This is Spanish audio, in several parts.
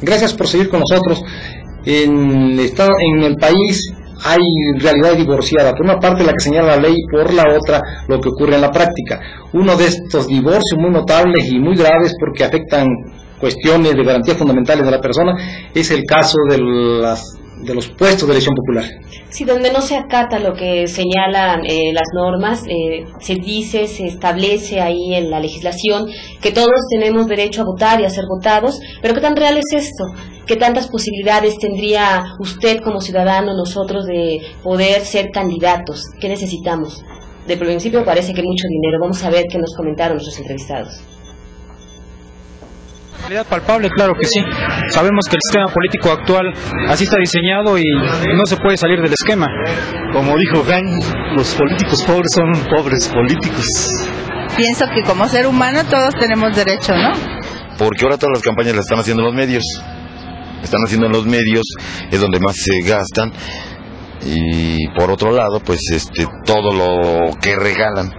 Gracias por seguir con nosotros. En el país hay realidad divorciada, por una parte la que señala la ley, por la otra lo que ocurre en la práctica. Uno de estos divorcios muy notables y muy graves porque afectan cuestiones de garantías fundamentales de la persona es el caso de los puestos de elección popular. Sí, donde no se acata lo que señalan las normas, se dice, se establece ahí en la legislación que todos tenemos derecho a votar y a ser votados, pero ¿qué tan real es esto? ¿Qué tantas posibilidades tendría usted como ciudadano, nosotros, de poder ser candidatos? ¿Qué necesitamos? De principio parece que mucho dinero. Vamos a ver qué nos comentaron nuestros entrevistados. Realidad palpable, claro que sí. Sabemos que el sistema político actual así está diseñado y no se puede salir del esquema. Como dijo Gan, los políticos pobres son pobres políticos. Pienso que como ser humano todos tenemos derecho, ¿no? Porque ahora todas las campañas las están haciendo los medios. Es donde más se gastan. Y por otro lado, pues todo lo que regalan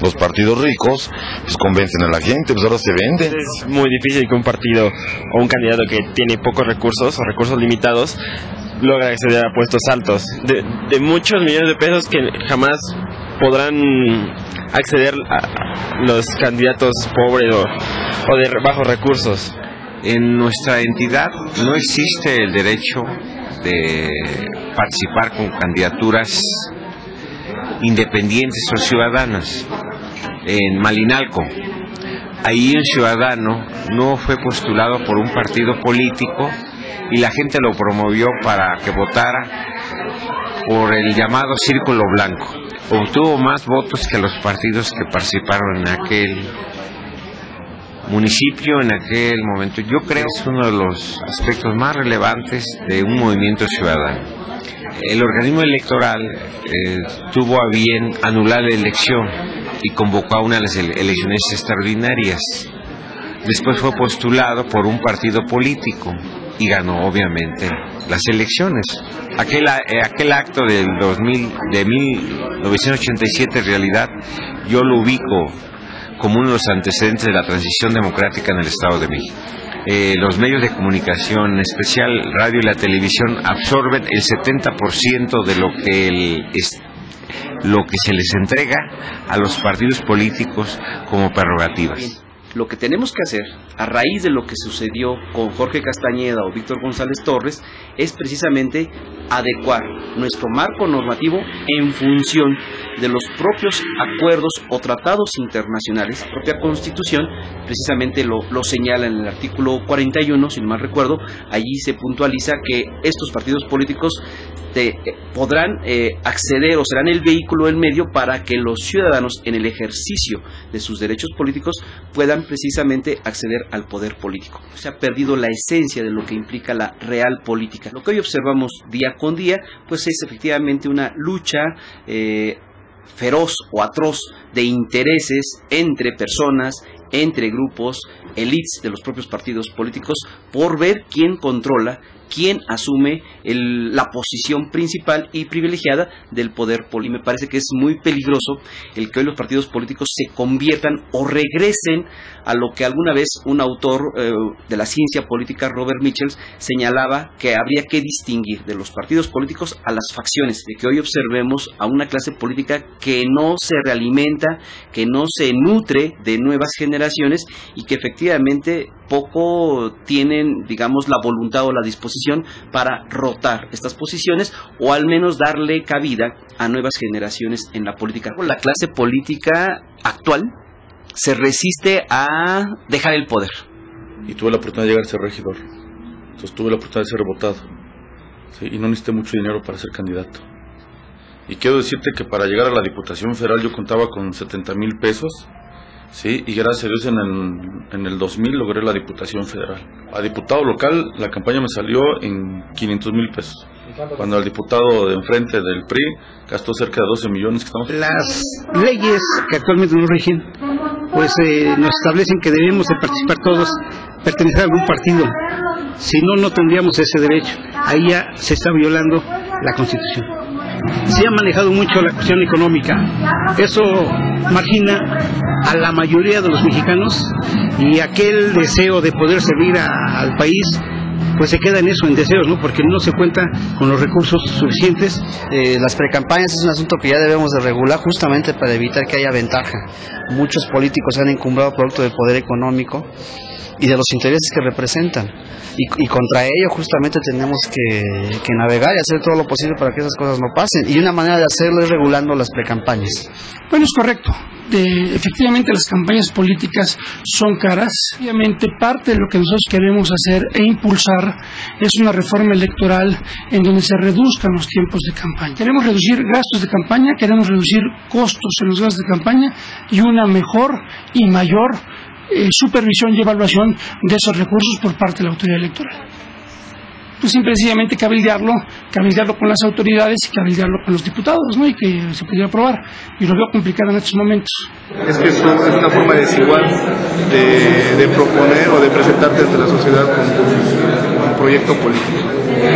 los partidos ricos, pues convencen a la gente, pues ahora se venden. Es muy difícil que un partido o un candidato que tiene pocos recursos o recursos limitados logre acceder a puestos altos de muchos millones de pesos que jamás podrán acceder a los candidatos pobres o de bajos recursos. En nuestra entidad no existe el derecho de participar con candidaturas independientes o ciudadanas. En Malinalco, ahí un ciudadano no fue postulado por un partido político y la gente lo promovió para que votara por el llamado Círculo Blanco. Obtuvo más votos que los partidos que participaron en aquel municipio en aquel momento. Yo creo que es uno de los aspectos más relevantes de un movimiento ciudadano. El organismo electoral tuvo a bien anular la elección y convocó a unas elecciones extraordinarias. Después fue postulado por un partido político y ganó obviamente las elecciones. Aquel acto de 1987 en realidad yo lo ubico como uno de los antecedentes de la transición democrática en el Estado de México. Los medios de comunicación, en especial radio y la televisión, absorben el 70% de lo que se les entrega a los partidos políticos como prerrogativas. Lo que tenemos que hacer, a raíz de lo que sucedió con Jorge Castañeda o Víctor González Torres, es precisamente adecuar nuestro marco normativo en función de los propios acuerdos o tratados internacionales. La propia Constitución precisamente lo señala en el artículo 41, si no mal recuerdo. Allí se puntualiza que estos partidos políticos podrán acceder o serán el vehículo, el medio para que los ciudadanos en el ejercicio de sus derechos políticos puedan precisamente acceder al poder político. Se ha perdido la esencia de lo que implica la real política. Lo que hoy observamos día con día pues es efectivamente una lucha feroz o atroz de intereses entre personas, entre grupos, élites de los propios partidos políticos, por ver quién controla, quién asume la posición principal y privilegiada del poder político. Me parece que es muy peligroso el que hoy los partidos políticos se conviertan o regresen a lo que alguna vez un autor de la ciencia política, Robert Mitchell, señalaba que habría que distinguir de los partidos políticos a las facciones, de que hoy observemos a una clase política que no se realimenta, que no se nutre de nuevas generaciones y que efectivamente poco tienen, digamos, la voluntad o la disposición para rotar estas posiciones o al menos darle cabida a nuevas generaciones en la política. La clase política actual se resiste a dejar el poder. Y tuve la oportunidad de llegar a ser regidor, entonces tuve la oportunidad de ser votado, ¿sí? Y no necesité mucho dinero para ser candidato. Y quiero decirte que para llegar a la Diputación Federal yo contaba con 70,000 pesos, ¿sí? Y gracias a Dios en el 2000 logré la Diputación Federal. A diputado local la campaña me salió en 500,000 pesos. Cuando el diputado de enfrente del PRI gastó cerca de 12 millones. Las leyes que actualmente nos rigen pues nos establecen que debemos de participar todos, pertenecer a algún partido. Si no, no tendríamos ese derecho. Ahí ya se está violando la Constitución. se ha manejado mucho la cuestión económica. Eso margina a la mayoría de los mexicanos, y aquel deseo de poder servir al país pues se queda en eso, en deseos, ¿no? Porque no se cuenta con los recursos suficientes. Las precampañas es un asunto que ya debemos de regular justamente para evitar que haya ventaja. Muchos políticos se han encumbrado producto del poder económico y de los intereses que representan, y contra ello justamente tenemos que navegar y hacer todo lo posible para que esas cosas no pasen, y una manera de hacerlo es regulando las precampañas. Bueno, es correcto. Efectivamente las campañas políticas son caras. Obviamente parte de lo que nosotros queremos hacer e impulsar es una reforma electoral en donde se reduzcan los tiempos de campaña. Queremos reducir gastos de campaña, queremos reducir costos en los gastos de campaña y una mejor y mayor supervisión y evaluación de esos recursos por parte de la autoridad electoral. Pues simple y sencillamente cabildearlo con las autoridades y cabildearlo con los diputados, ¿no? Y que se pudiera aprobar. Y lo veo complicado en estos momentos. Es que eso es una forma desigual de proponer o de presentarte ante la sociedad con un proyecto político.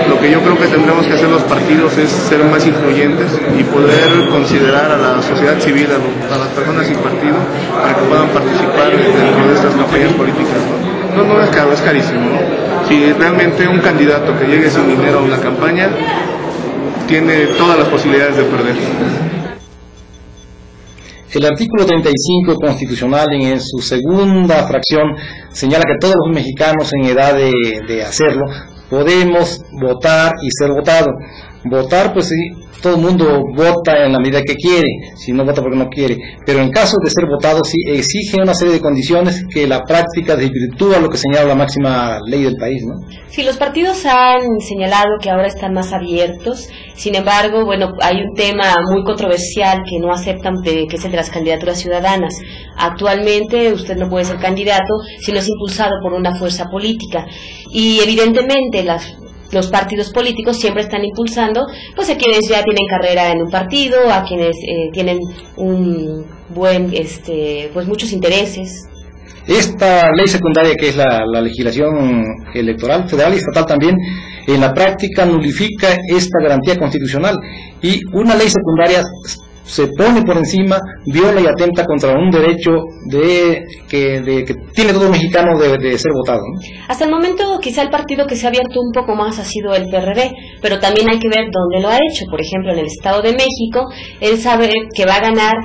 Lo que yo creo que tendremos que hacer los partidos es ser más influyentes y poder considerar a la sociedad civil, a las personas sin partido, para que puedan participar dentro de estas campañas políticas, ¿no? No es caro, es carísimo, ¿no? Si realmente un candidato que llegue sin dinero a una campaña tiene todas las posibilidades de perder. El artículo 35 constitucional, en su segunda fracción, señala que todos los mexicanos en edad de hacerlo podemos votar y ser votado. Votar, pues sí, todo el mundo vota en la medida que quiere, si no vota porque no quiere, pero en caso de ser votado sí exige una serie de condiciones que la práctica desvirtúa lo que señala la máxima ley del país, ¿no? Sí, los partidos han señalado que ahora están más abiertos. Sin embargo, bueno, hay un tema muy controversial que no aceptan, que es el de las candidaturas ciudadanas. Actualmente usted no puede ser candidato si no es impulsado por una fuerza política, y evidentemente los partidos políticos siempre están impulsando pues a quienes ya tienen carrera en un partido, a quienes tienen un buen pues muchos intereses. Esta ley secundaria, que es la legislación electoral federal y estatal también, en la práctica nulifica esta garantía constitucional, y una ley secundaria se pone por encima, viola y atenta contra un derecho que tiene todo mexicano de ser votado, ¿no? Hasta el momento quizá el partido que se ha abierto un poco más ha sido el PRD, pero también hay que ver dónde lo ha hecho. Por ejemplo, en el Estado de México, él sabe que va a ganar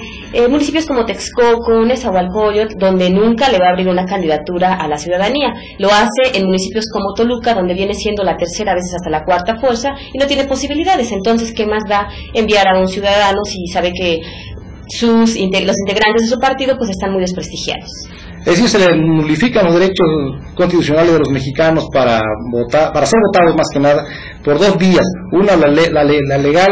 municipios como Texcoco, Nezahualcóyotl, donde nunca le va a abrir una candidatura a la ciudadanía. Lo hace en municipios como Toluca, donde viene siendo la tercera, a veces hasta la cuarta fuerza, y no tiene posibilidades. Entonces, ¿qué más da enviar a un ciudadano si sabe que los integrantes de su partido pues están muy desprestigiados? Es decir, se le nulifican los derechos constitucionales de los mexicanos para votar, para ser votados más que nada por dos vías. Una, la legal,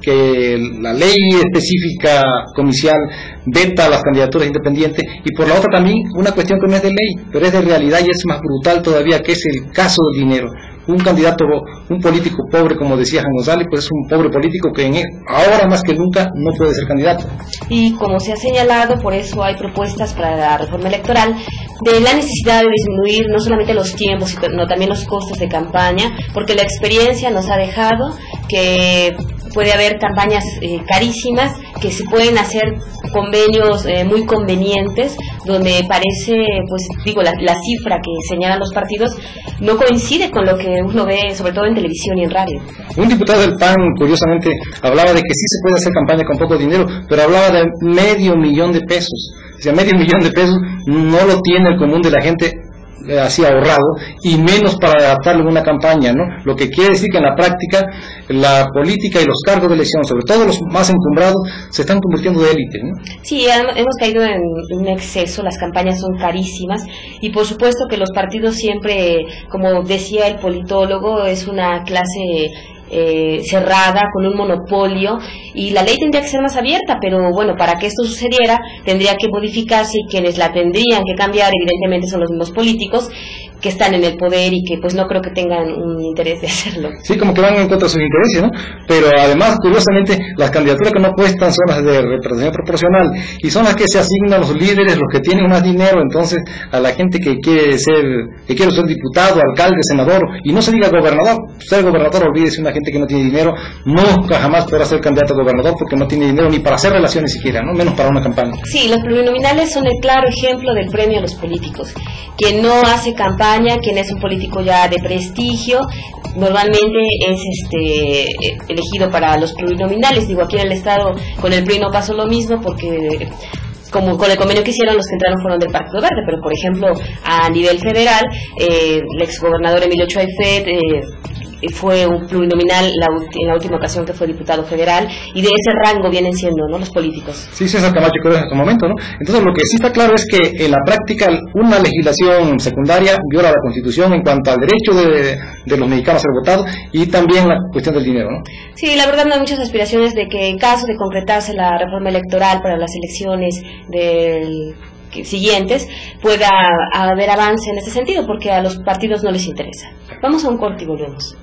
que la ley específica comicial veta las candidaturas independientes, y por la otra también una cuestión que no es de ley, pero es de realidad y es más brutal todavía, que es el caso del dinero. Un candidato, un político pobre, como decía Juan González, pues es un pobre político que ahora más que nunca no puede ser candidato. Y como se ha señalado, por eso hay propuestas para la reforma electoral de la necesidad de disminuir no solamente los tiempos, sino también los costos de campaña, porque la experiencia nos ha dejado que puede haber campañas carísimas, que se pueden hacer convenios muy convenientes, donde parece, pues digo, la cifra que señalan los partidos no coincide con lo que uno ve, sobre todo en televisión y en radio. Un diputado del PAN, curiosamente, hablaba de que sí se puede hacer campaña con poco dinero, pero hablaba de $500,000 de pesos. O sea, $500,000 de pesos no lo tiene el común de la gente así ahorrado, y menos para adaptarlo a una campaña, ¿no? Lo que quiere decir que en la práctica la política y los cargos de elección, sobre todo los más encumbrados, se están convirtiendo de élite, ¿no? Sí, hemos caído en un exceso, las campañas son carísimas, y por supuesto que los partidos siempre, como decía el politólogo, es una clase cerrada, con un monopolio, y la ley tendría que ser más abierta, pero bueno, para que esto sucediera tendría que modificarse, y quienes la tendrían que cambiar evidentemente son los mismos políticos, que están en el poder y que pues no creo que tengan un interés de hacerlo. Sí, como que van en contra de sus intereses, ¿no? Pero además, curiosamente, las candidaturas que no cuestan son las de representación proporcional y son las que se asignan los líderes, los que tienen más dinero. Entonces, a la gente que quiere ser diputado, alcalde, senador, y no se diga gobernador, ser gobernador, olvídese, una gente que no tiene dinero nunca jamás podrá ser candidato a gobernador porque no tiene dinero ni para hacer relaciones siquiera, ¿no? Menos para una campaña. Sí, los plurinominales son el claro ejemplo del premio a los políticos. Quien no hace campaña, quien es un político ya de prestigio, normalmente es elegido para los plurinominales. Digo, aquí en el Estado con el PRI no pasó lo mismo porque como con el convenio que hicieron, los que entraron fueron del Partido Verde, pero por ejemplo a nivel federal el exgobernador Emilio Choaifet fue un plurinominal en la última ocasión que fue diputado federal, y de ese rango vienen siendo, ¿no?, los políticos. Sí, César Camacho, creo en este momento, ¿no? Entonces lo que sí está claro es que en la práctica una legislación secundaria viola la Constitución en cuanto al derecho de los mexicanos a ser votados y también la cuestión del dinero, ¿no? Sí, la verdad no hay muchas aspiraciones de que en caso de concretarse la reforma electoral para las elecciones siguientes pueda haber avance en ese sentido, porque a los partidos no les interesa. Vamos a un corte y volvemos.